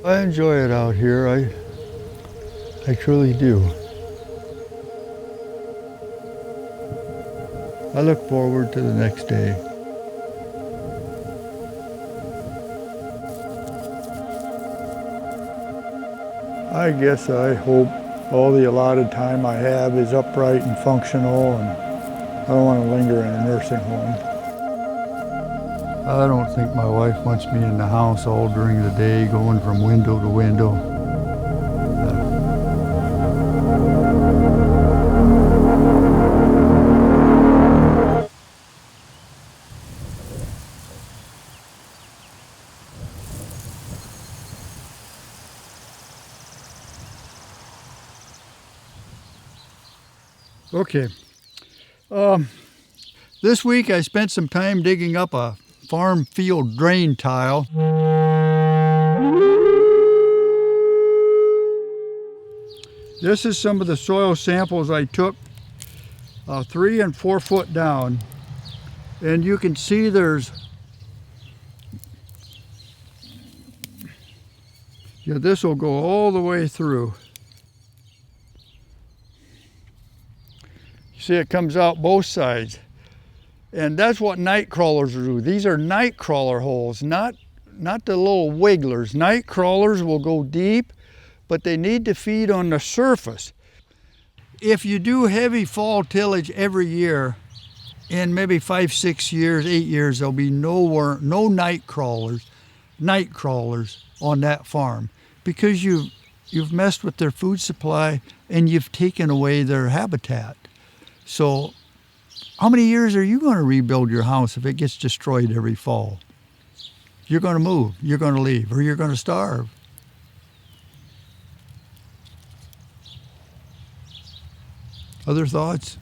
I enjoy it out here. I truly do. I look forward to the next day. I guess I hope all the allotted time I have is upright and functional, and I don't want to linger in a nursing home. I don't think my wife wants me in the house all during the day, going from window to window. Okay. This week I spent some time digging up a farm field drain tile. This is some of the soil samples I took 3 and 4 foot down, and you can see this will go all the way through. You see it comes out both sides. And that's what nightcrawlers do. These are nightcrawler holes, not the little wigglers. Nightcrawlers will go deep, but they need to feed on the surface. If you do heavy fall tillage every year, in maybe 5, 6 years, 8 years, there'll be no nightcrawlers on that farm, because you've messed with their food supply and you've taken away their habitat. So how many years are you going to rebuild your house if it gets destroyed every fall? You're going to move, you're going to leave, or you're going to starve. Other thoughts?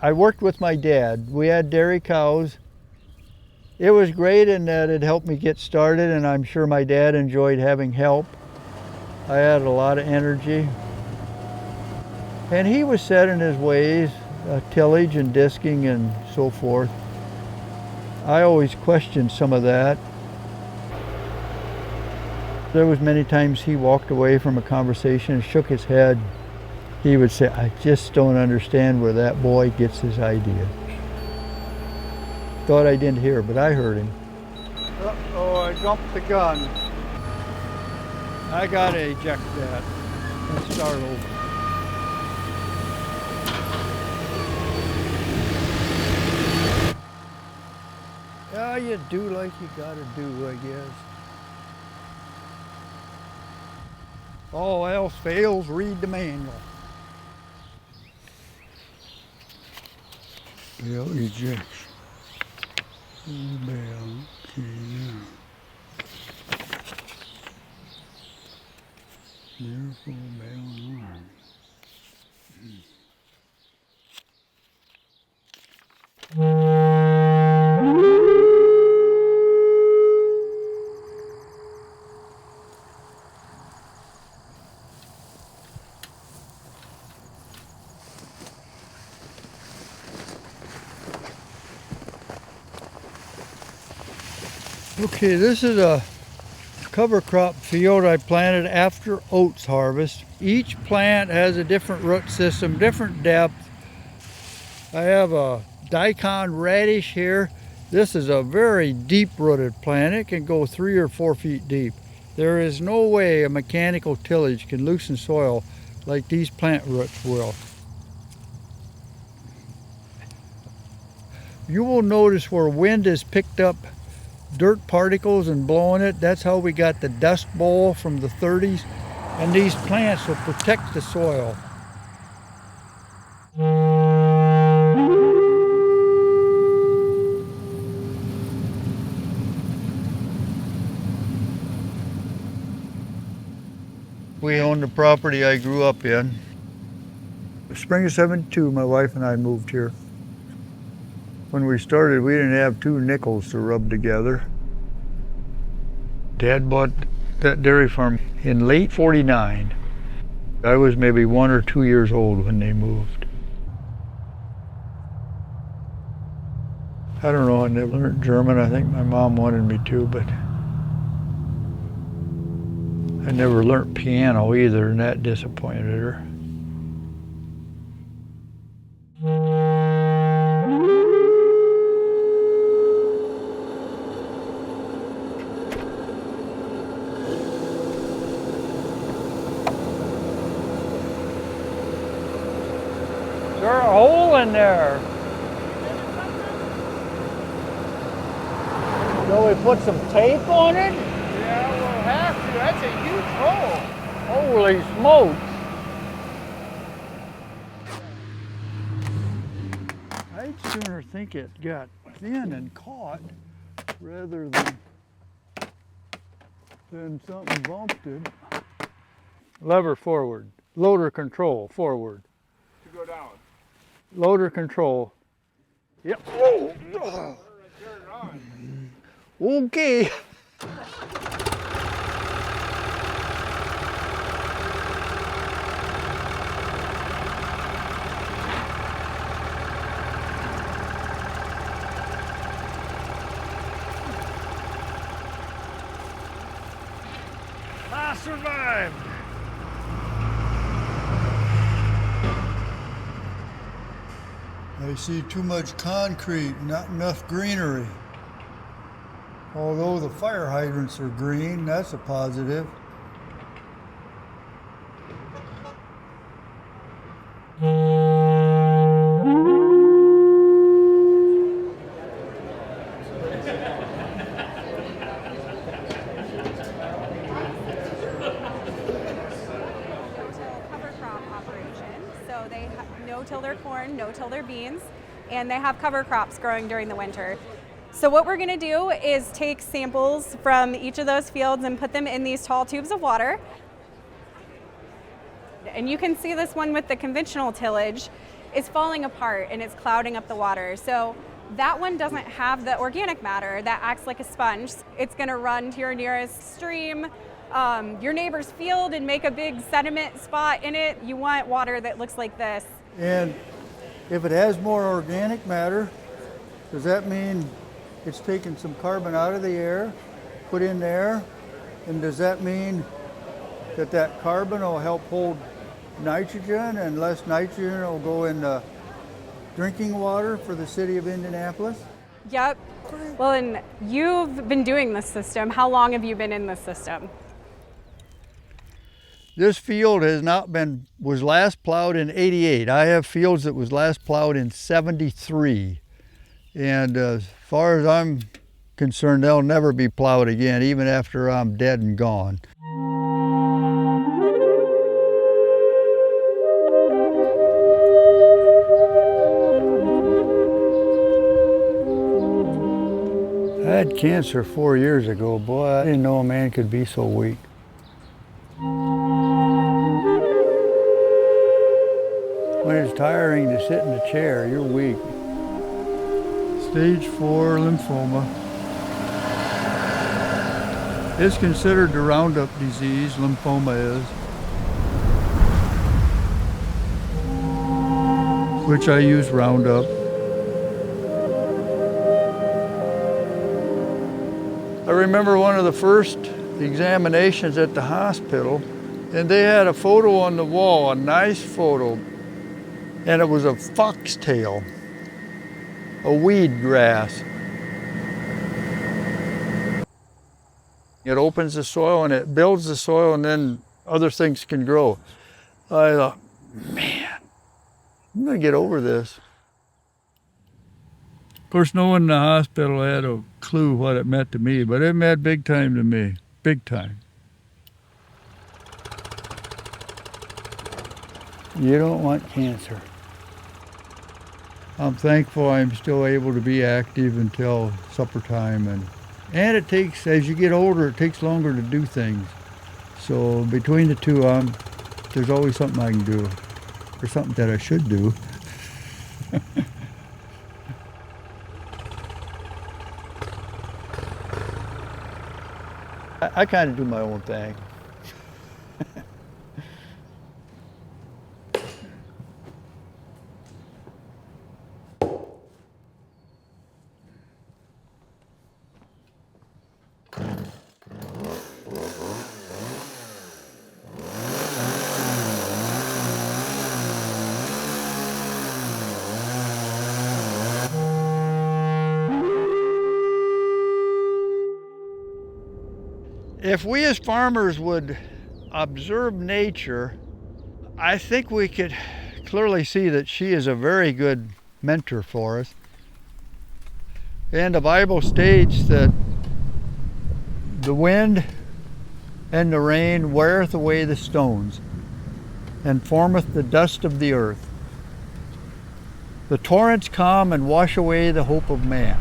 I worked with my dad. We had dairy cows. It was great in that it helped me get started, and I'm sure my dad enjoyed having help. I had a lot of energy. And he was set in his ways, tillage and disking and so forth. I always questioned some of that. There was many times he walked away from a conversation and shook his head. He would say, "I just don't understand where that boy gets his ideas." Thought I didn't hear, but I heard him. Uh-oh, I jumped the gun. I gotta eject that and start over. Yeah, you do like you gotta do, I guess. All else fails, read the manual. Bell ejection. Bell, okay, Miracle bell alarm. Okay, this is a cover crop field I planted after oats harvest. Each plant has a different root system, different depth. I have a daikon radish here. This is a very deep-rooted plant. It can go 3 or 4 feet deep. There is no way a mechanical tillage can loosen soil like these plant roots will. You will notice where wind has picked up dirt particles and blowing it. That's how we got the dust bowl from the 30s. And these plants will protect the soil. We own the property I grew up in. Spring of '72, my wife and I moved here. When we started, we didn't have 2 nickels to rub together. Dad bought that dairy farm in late '49. I was maybe 1 or 2 years old when they moved. I don't know, I never learned German. I think my mom wanted me to, but I never learned piano either, and that disappointed her. Is there a hole in there? So we put some tape on it? Yeah, we'll have to. That's a huge hole. Holy smokes. I'd sooner think it got thin and caught rather than something bumped it. Lever forward. Loader control forward. To go down. Loader control. Yep. Oh. Turn it on. Okay. I survived. I see too much concrete, not enough greenery. Although the fire hydrants are green, that's a positive. Cover crop operation. So they no-till their corn, no-till their beans, and they have cover crops growing during the winter. So what we're gonna do is take samples from each of those fields and put them in these tall tubes of water. And you can see this one with the conventional tillage is falling apart and it's clouding up the water. So that one doesn't have the organic matter that acts like a sponge. It's gonna run to your nearest stream, your neighbor's field, and make a big sediment spot in it. You want water that looks like this. And if it has more organic matter, does that mean it's taking some carbon out of the air, put in there? And does that mean that that carbon will help hold nitrogen, and less nitrogen will go into drinking water for the city of Indianapolis? Yep. Well, and you've been doing this system. How long have you been in this system? This field was last plowed in '88. I have fields that was last plowed in '73. And as far as I'm concerned, they'll never be plowed again, even after I'm dead and gone. I had cancer 4 years ago. Boy, I didn't know a man could be so weak. When it's tiring to sit in a chair, you're weak. Stage 4 lymphoma. It's considered the Roundup disease, lymphoma is, which I use Roundup. I remember one of the first examinations at the hospital, and they had a photo on the wall, a nice photo, and it was a foxtail, a weed grass. It opens the soil and it builds the soil, and then other things can grow. I thought, man, I'm gonna get over this. Of course, no one in the hospital had a clue what it meant to me, but it meant big time to me, big time. You don't want cancer. I'm thankful I'm still able to be active until supper time, and it takes, as you get older, it takes longer to do things. So between the two, there's always something I can do, or something that I should do. I kind of do my own thing. If we as farmers would observe nature, I think we could clearly see that she is a very good mentor for us. And the Bible states that the wind and the rain weareth away the stones, and formeth the dust of the earth. The torrents come and wash away the hope of man.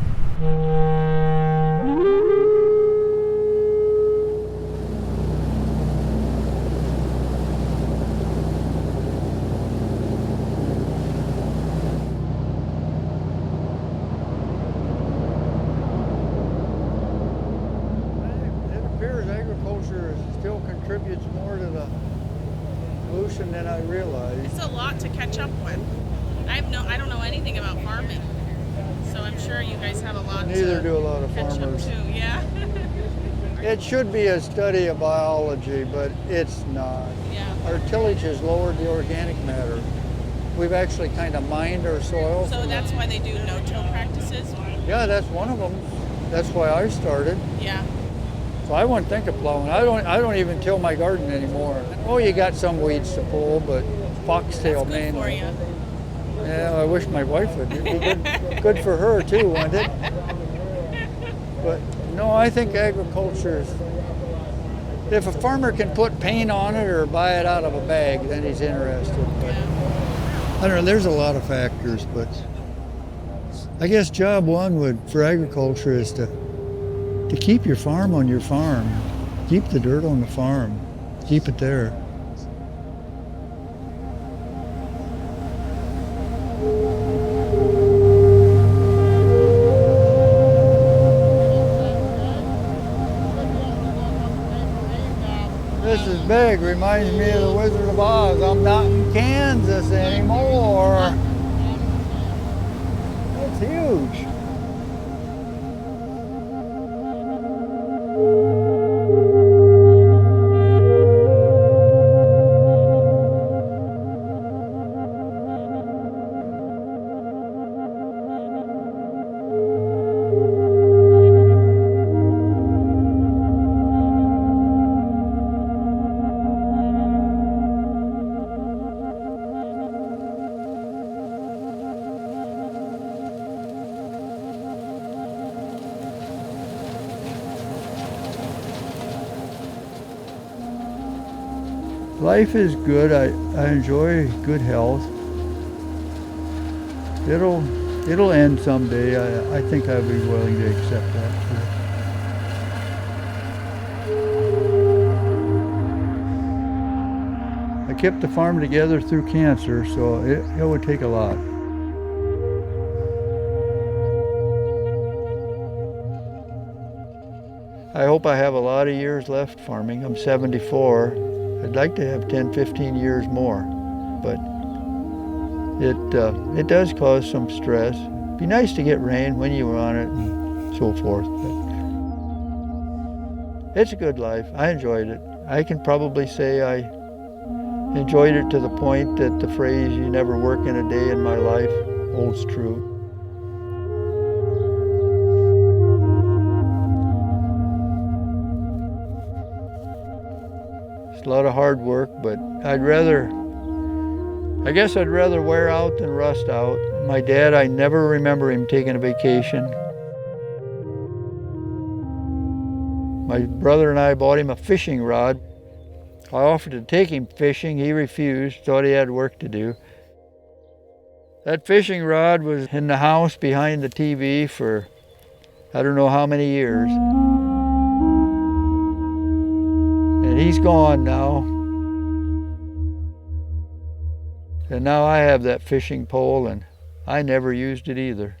Agriculture still contributes more to the pollution than I realized. It's a lot to catch up with. I don't know anything about farming, so I'm sure you guys have a lot. Neither do a lot of catch farmers. Up to, yeah. It should be a study of biology, but it's not. Yeah. Our tillage has lowered the organic matter. We've actually kind of mined our soil. So that's why they do no-till practices. Yeah, that's one of them. That's why I started. Yeah. So I wouldn't think of plowing. I don't even till my garden anymore. Oh, you got some weeds to pull, but foxtail That's good mainly. for you. Yeah, I wish my wife would. It'd be good for her too, wouldn't it? But no, I think agriculture is, if a farmer can put paint on it or buy it out of a bag, then he's interested. But I don't know, there's a lot of factors, but I guess job one for agriculture is to keep your farm on your farm. Keep the dirt on the farm. Keep it there. This is big. Reminds me of the Wizard of Oz. I'm not in Kansas anymore. That's huge. Life is good. I enjoy good health. It'll end someday. I think I'd be willing to accept that too. I kept the farm together through cancer, so it would take a lot. I hope I have a lot of years left farming. I'm 74. I'd like to have 10, 15 years more, but it does cause some stress. It'd be nice to get rain when you want it and so forth, but it's a good life. I enjoyed it. I can probably say I enjoyed it to the point that the phrase, "you never work in a day in my life," holds true. A lot of hard work, but I guess I'd rather wear out than rust out. My dad, I never remember him taking a vacation. My brother and I bought him a fishing rod. I offered to take him fishing. He refused, thought he had work to do. That fishing rod was in the house behind the TV for I don't know how many years. And he's gone now. And now I have that fishing pole, and I never used it either.